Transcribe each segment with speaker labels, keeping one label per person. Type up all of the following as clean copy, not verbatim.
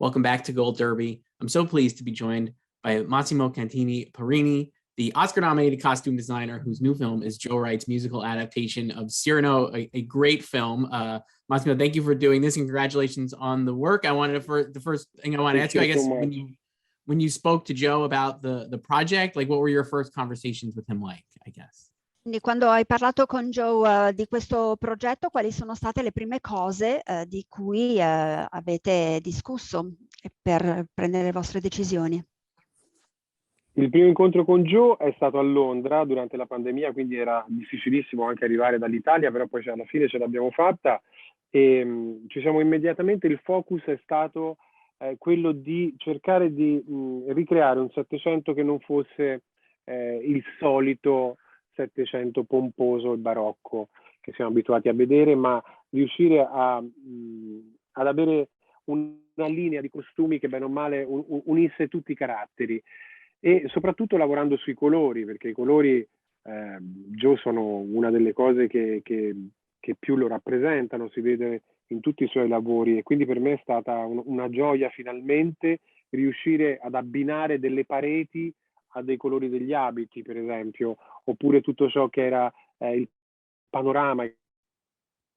Speaker 1: Welcome back to Gold Derby. I'm so pleased to be joined by Massimo Cantini Parrini, the Oscar-nominated costume designer whose new film is Joe Wright's musical adaptation of Cyrano, a great film. Massimo, thank you for doing this and congratulations on the work. The first thing I want to ask you, I guess, when you spoke to Joe about the project, like what were your first conversations with him like, I guess?
Speaker 2: Quindi quando hai parlato con Joe di questo progetto, quali sono state le prime cose di cui avete discusso per prendere le vostre decisioni?
Speaker 3: Il primo incontro con Joe è stato a Londra durante la pandemia, quindi era difficilissimo anche arrivare dall'Italia, però poi alla fine ce l'abbiamo fatta e ci siamo immediatamente, il focus è stato quello di cercare di ricreare un Settecento che non fosse il solito Settecento pomposo e barocco che siamo abituati a vedere, ma riuscire ad avere una linea di costumi che bene o male unisse tutti i caratteri e soprattutto lavorando sui colori, perché i colori Joe sono una delle cose che più lo rappresentano, si vede in tutti i suoi lavori e quindi per me è stata una gioia finalmente riuscire ad abbinare delle pareti a dei colori degli abiti, per esempio, oppure tutto ciò che era il panorama,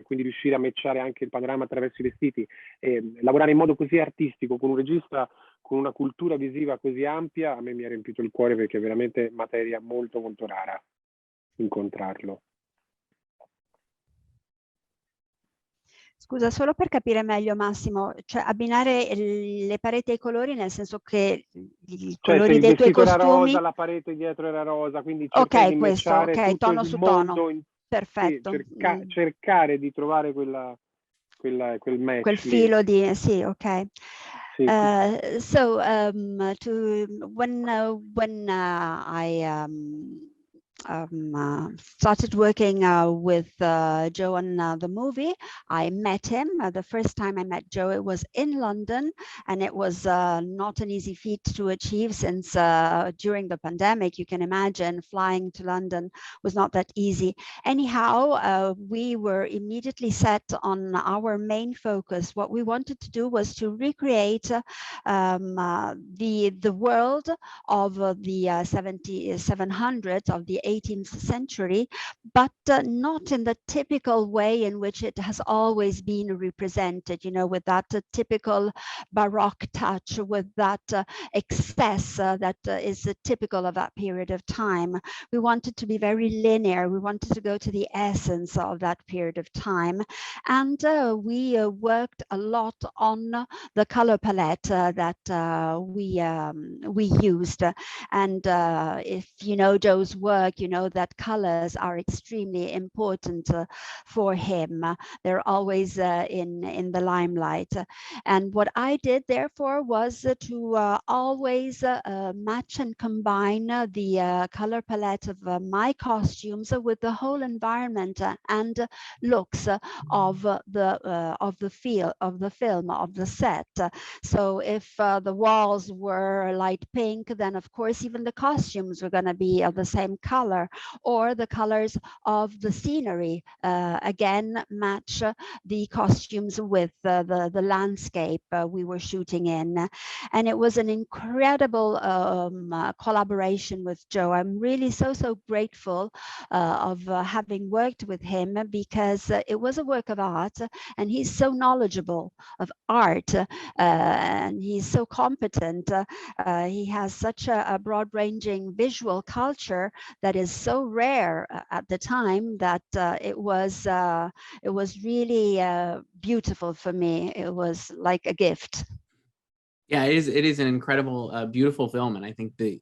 Speaker 3: quindi riuscire a matchare anche il panorama attraverso i vestiti e lavorare in modo così artistico con un regista con una cultura visiva così ampia, a me mi ha riempito il cuore perché è veramente materia molto molto rara incontrarlo.
Speaker 2: Scusa, solo per capire meglio Massimo, cioè abbinare le pareti ai colori nel senso che i colori dei tuoi costumi...
Speaker 3: era rosa, la parete dietro era rosa, quindi
Speaker 2: ok, questo, ok, tono su tono, perfetto.
Speaker 3: Sì, cercare di trovare quel match.
Speaker 2: Quel filo di... sì, ok.
Speaker 3: Sì.
Speaker 2: So, when I started working with Joe on the movie, I met him. The first time I met Joe, it was in London, and it was not an easy feat to achieve since during the pandemic, you can imagine flying to London was not that easy. Anyhow, we were immediately set on our main focus. What we wanted to do was to recreate the world of the 1700s, of the 18th century, but not in the typical way in which it has always been represented, you know, with that typical Baroque touch, with that excess that is typical of that period of time. We wanted to be very linear. We wanted to go to the essence of that period of time. And we worked a lot on the color palette that we used. And if you know Joe's work, you know that colors are extremely important for him. They're always in the limelight. And what I did therefore was to always match and combine the color palette of my costumes with the whole environment and looks of the film, of the set. So if the walls were light pink, then of course even the costumes were going to be of the same color, or the colors of the scenery again match the costumes with the landscape we were shooting in. And it was an incredible collaboration with Joe. I'm really so grateful of having worked with him, because it was a work of art and he's so knowledgeable of art and he's so competent. He has such a broad-ranging visual culture that is so rare at the time that it was really beautiful for me. It was like a gift.
Speaker 1: Yeah, it is an incredible, beautiful film, and I think the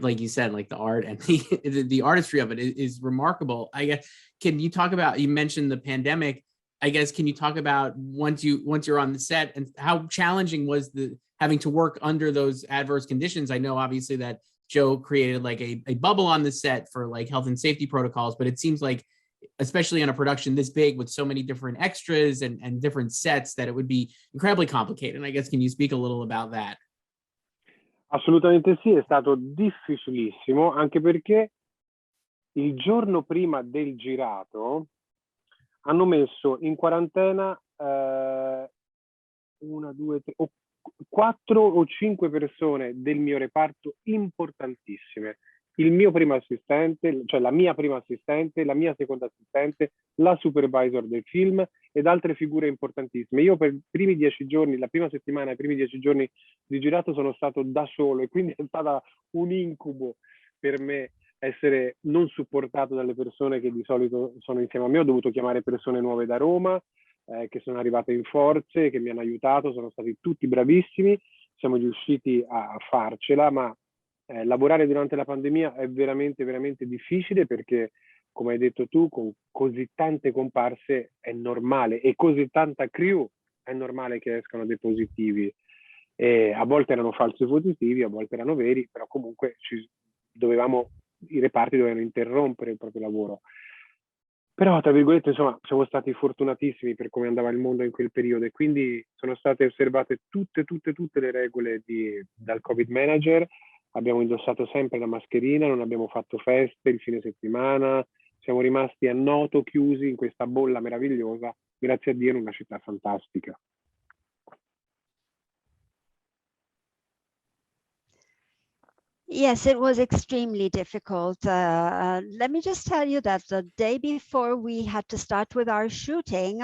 Speaker 1: like you said, like the art and the artistry of it is remarkable. I guess, can you talk about? You mentioned the pandemic. I guess, can you talk about once you're on the set, and how challenging was having to work under those adverse conditions? I know obviously that Joe created like a bubble on the set for like health and safety protocols, but it seems like, especially on a production this big with so many different extras and different sets, that it would be incredibly complicated. And I guess, can you speak a little about that?
Speaker 3: Assolutamente sì, è stato difficilissimo, anche perché il giorno prima del girato hanno messo in quarantena 4 o 5 persone del mio reparto importantissime. Il mio primo assistente, cioè la mia prima assistente, la mia seconda assistente, la supervisor del film ed altre figure importantissime. Io per i primi 10 giorni, la prima settimana, i primi 10 giorni di girato sono stato da solo e quindi è stata un incubo per me essere non supportato dalle persone che di solito sono insieme a me. Ho dovuto chiamare persone nuove da Roma, che sono arrivate in forze, che mi hanno aiutato, sono stati tutti bravissimi, siamo riusciti a farcela, ma lavorare durante la pandemia è veramente, veramente difficile perché, come hai detto tu, con così tante comparse è normale e così tanta crew è normale che escano dei positivi. E a volte erano falsi positivi, a volte erano veri, però comunque i reparti dovevano interrompere il proprio lavoro. Però, tra virgolette, insomma, siamo stati fortunatissimi per come andava il mondo in quel periodo e quindi sono state osservate tutte le regole dal Covid manager. Abbiamo indossato sempre la mascherina, non abbiamo fatto feste il fine settimana, siamo rimasti a noto chiusi in questa bolla meravigliosa, grazie a Dio, in una città fantastica.
Speaker 2: Yes, it was extremely difficult. Let me just tell you that the day before we had to start with our shooting,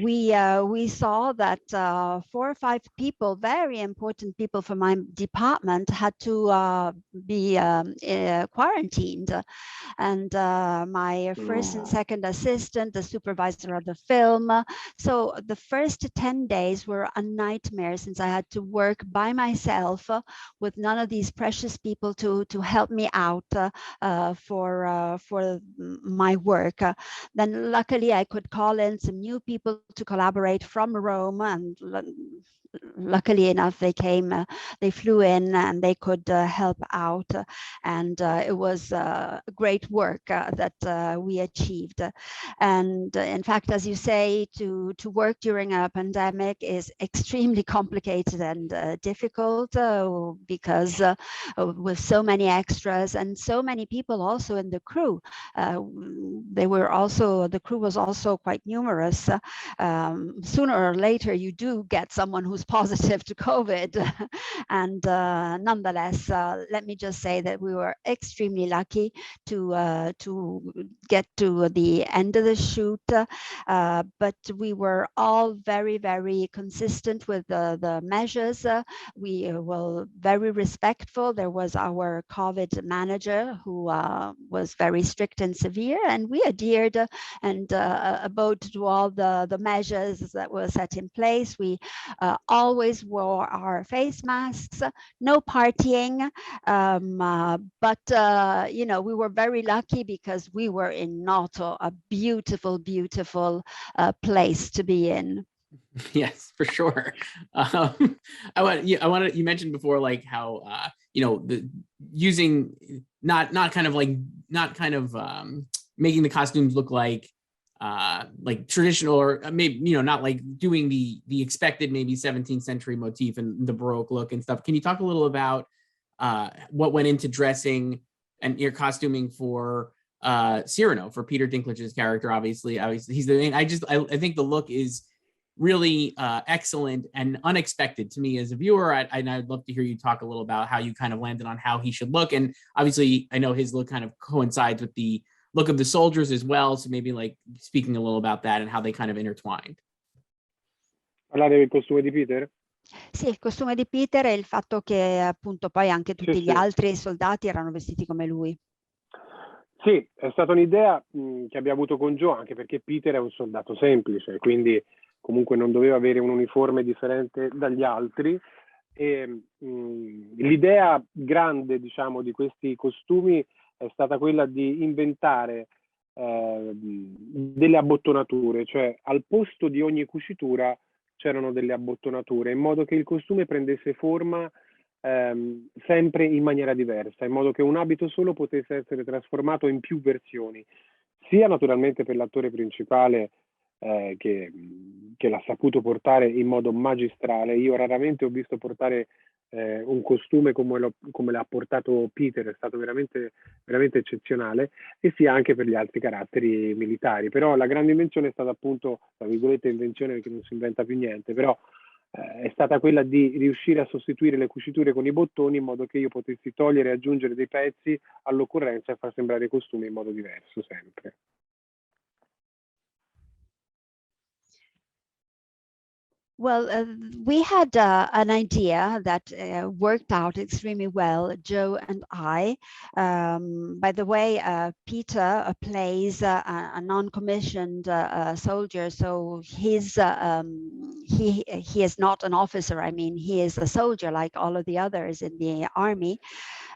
Speaker 2: we saw that 4 or 5 people, very important people from my department, had to be quarantined. And my first and second assistant, the supervisor of the film. So the first 10 days were a nightmare since I had to work by myself with none of these precious people to help me out for my work. Then luckily I could call in some new people to collaborate from Rome, and luckily enough they flew in and they could help out, and it was great work that we achieved. And in fact, as you say, to work during a pandemic is extremely complicated and difficult because with so many extras and so many people also in the crew. The crew was also quite numerous. Sooner or later you do get someone who's positive to COVID. And nonetheless, let me just say that we were extremely lucky to get to the end of the shoot, but we were all very, very consistent with the measures. We were very respectful. There was our COVID manager who was very strict and severe, and we adhered and abode to all the measures that were set in place. We always wore our face masks, no partying, but we were very lucky because we were in Noto, a beautiful, beautiful place to be in.
Speaker 1: Yes, for sure. You mentioned before, like how making the costumes look like traditional, or maybe not like doing the expected maybe 17th century motif and the Baroque look and stuff. Can you talk a little about what went into dressing and your costuming for Cyrano, for Peter Dinklage's character? Obviously he's the main. I think the look is really excellent and unexpected to me as a viewer. And I'd love to hear you talk a little about how you kind of landed on how he should look. And obviously I know his look kind of coincides with the look of the soldiers as well. So maybe like speaking a little about that and how they kind of intertwined.
Speaker 3: Parlare del costume di Peter?
Speaker 2: Sì, il costume di Peter e il fatto che appunto poi anche tutti gli altri soldati erano vestiti come lui.
Speaker 3: Sì, è stata un'idea che abbiamo avuto con Joe, anche perché Peter è un soldato semplice, quindi comunque non doveva avere un uniforme differente dagli altri. E l'idea grande, diciamo, di questi costumi è stata quella di inventare delle abbottonature, cioè al posto di ogni cucitura c'erano delle abbottonature, in modo che il costume prendesse forma sempre in maniera diversa, in modo che un abito solo potesse essere trasformato in più versioni, sia naturalmente per l'attore principale che l'ha saputo portare in modo magistrale. Io raramente ho visto portare un costume come l'ha portato Peter, è stato veramente, veramente eccezionale, e sia anche per gli altri caratteri militari. Però la grande invenzione è stata appunto, tra virgolette invenzione perché non si inventa più niente, però è stata quella di riuscire a sostituire le cuciture con i bottoni in modo che io potessi togliere e aggiungere dei pezzi all'occorrenza e far sembrare i costumi in modo diverso sempre.
Speaker 2: Well, we had an idea that worked out extremely well, Joe and I. By the way, Peter plays a non-commissioned soldier, so he is not an officer. I mean, he is a soldier like all of the others in the army.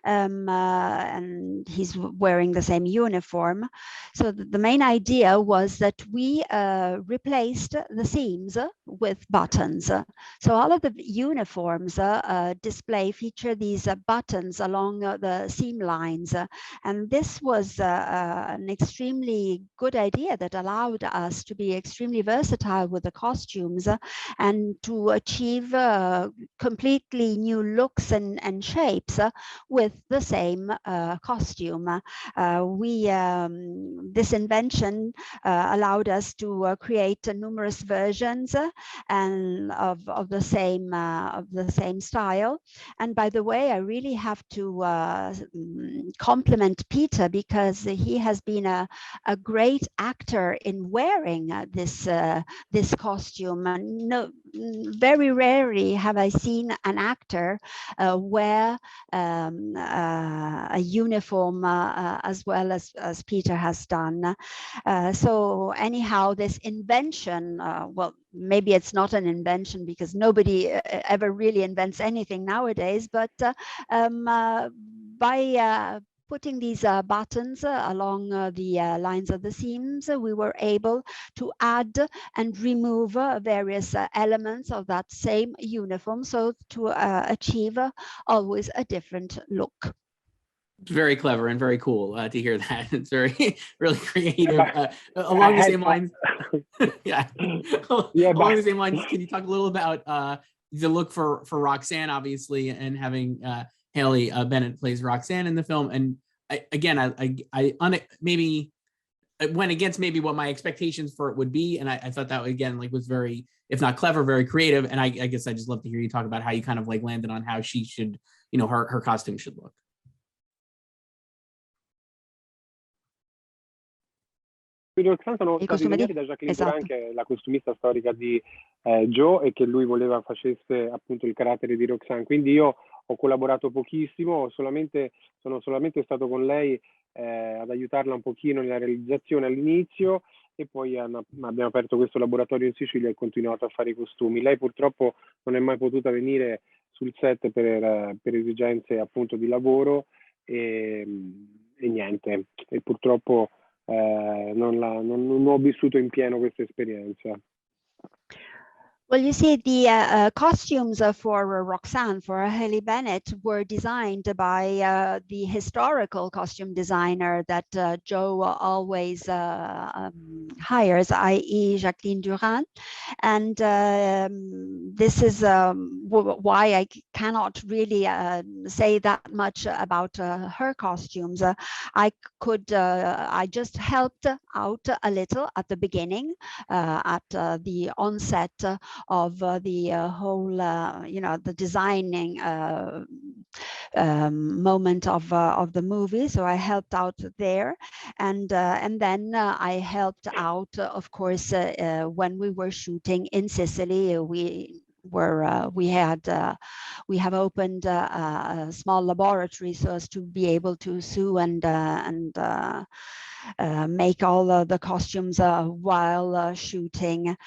Speaker 2: And he's wearing the same uniform. So the main idea was that we replaced the seams with buttons. So all of the uniforms feature these buttons along the seam lines. And this was an extremely good idea that allowed us to be extremely versatile with the costumes and to achieve completely new looks and shapes with the same costume. This invention allowed us to create numerous versions and of the same style. And by the way, I really have to compliment Peter, because he has been a great actor in wearing this costume. And very rarely have I seen an actor wear a uniform as well as Peter has done. So anyhow, this invention, well, maybe it's not an invention because nobody ever really invents anything nowadays, but by putting these buttons along the lines of the seams, we were able to add and remove various elements of that same uniform, so to achieve always a different look.
Speaker 1: Very clever and very cool to hear that. It's very, really creative. Along the same lines, yeah. Along the same lines, can you talk a little about the look for Roxanne, obviously, and having Haley Bennett plays Roxanne in the film? And I maybe it went against maybe what my expectations for it would be, and I thought that again was very, if not clever, very creative. And I guess I just love to hear you talk about how you kind of landed on how she should, her costume should look.
Speaker 3: Roxanne sono stati disegnati da Jacqueline Duran, che è la costumista storica di Joe, e che lui voleva facesse appunto il carattere di Roxanne. Quindi io ho collaborato pochissimo, sono solamente stato con lei ad aiutarla un pochino nella realizzazione all'inizio, e poi abbiamo aperto questo laboratorio in Sicilia e continuato a fare i costumi. Lei purtroppo non è mai potuta venire sul set per esigenze appunto di lavoro e niente, e purtroppo non ho vissuto in pieno questa esperienza.
Speaker 2: Well, you see, the costumes for Roxanne, for Haley Bennett, were designed by the historical costume designer that Joe always hires, i.e. Jacqueline Duran. And this is why I cannot really say that much about her costumes. I just helped out a little at the beginning, at the onset of the whole, the designing moment of the movie. So I helped out there, and then I helped out, of course, when we were shooting in Sicily. We have opened a small laboratory so as to be able to sew and make all the costumes while shooting.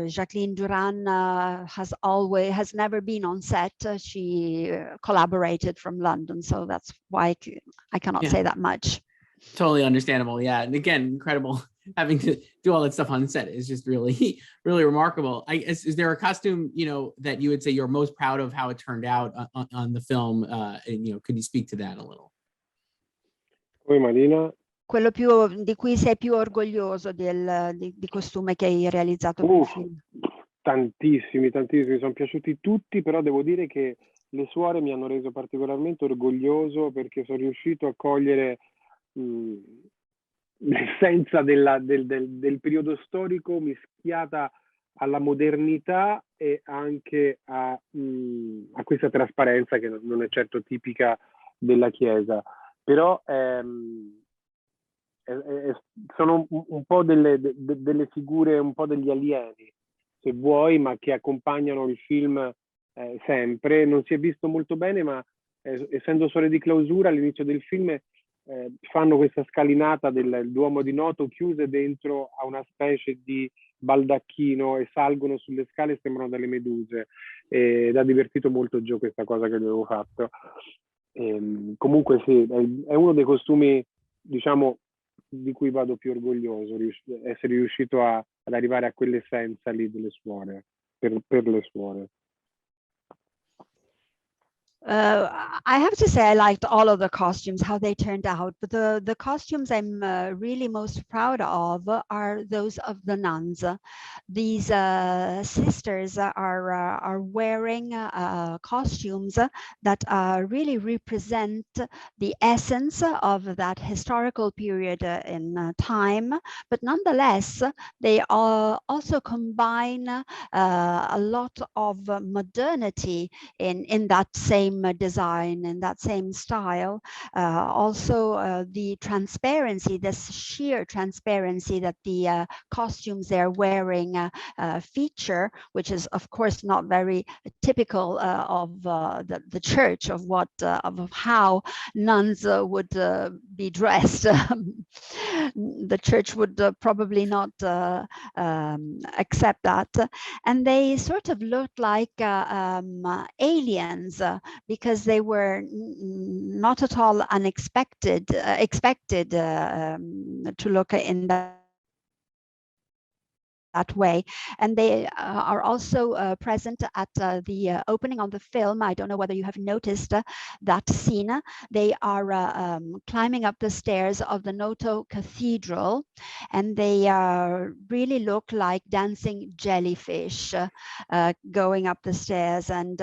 Speaker 2: Jacqueline Duran has never been on set. She collaborated from London, so that's why I cannot say that much.
Speaker 1: Totally understandable. Yeah, and again, incredible having to do all that stuff on set is just really, really remarkable. Is there a costume that you would say you're most proud of how it turned out on the film? And could you speak to that a little?
Speaker 3: Marina?
Speaker 2: Quello di cui sei più orgoglioso di costume che hai realizzato nel film?
Speaker 3: Tantissimi, mi sono piaciuti tutti, però devo dire che Le suore mi hanno reso particolarmente orgoglioso perché sono riuscito a cogliere mh, l'essenza del periodo storico mischiata alla modernità e anche a questa trasparenza che non è certo tipica della Chiesa. Però sono un po' delle figure, un po' degli alieni, se vuoi, ma che accompagnano il film sempre. Non si è visto molto bene, ma essendo suore di clausura, all'inizio del film fanno questa scalinata del Duomo di Noto chiuse dentro a una specie di baldacchino e salgono sulle scale e sembrano delle meduse. Ed ha divertito molto Joe questa cosa che avevo fatto. Comunque sì, è uno dei costumi, diciamo, di cui vado più orgoglioso, essere riuscito ad arrivare a quell'essenza lì delle suore, per le suore.
Speaker 2: I have to say I liked all of the costumes, how they turned out, but the costumes I'm really most proud of are those of the nuns. These sisters are wearing costumes that really represent the essence of that historical period in time, but nonetheless, they also combine a lot of modernity in that same design and that same style. Also the transparency, this sheer transparency that the costumes they're wearing feature, which is of course not very typical of the church, of what of how nuns would be dressed. The church would probably not accept that, and they sort of looked like aliens because they were not at all expected to look in that way. And they are also present at the opening of the film. I don't know whether you have noticed that scene. They are climbing up the stairs of the Noto Cathedral, and they really look like dancing jellyfish going up the stairs. And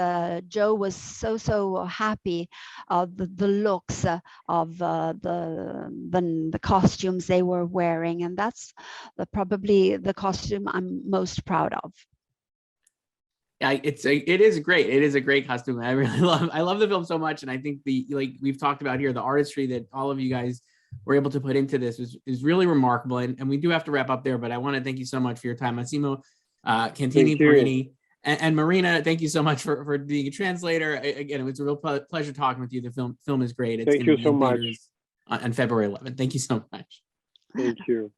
Speaker 2: Joe was so happy of the looks of the costumes they were wearing, and that's probably the costume I'm most proud of.
Speaker 1: Yeah, it is great. It is a great costume. I love the film so much, and I think like we've talked about here, the artistry that all of you guys were able to put into this is really remarkable. And we do have to wrap up there, but I want to thank you so much for your time, Massimo Cantini Parrini, and Marina. Thank you so much for being a translator. Again, it was a real pleasure talking with you. The film is great. It's
Speaker 3: thank you so much.
Speaker 1: On February 11th. Thank you so much.
Speaker 3: Thank you.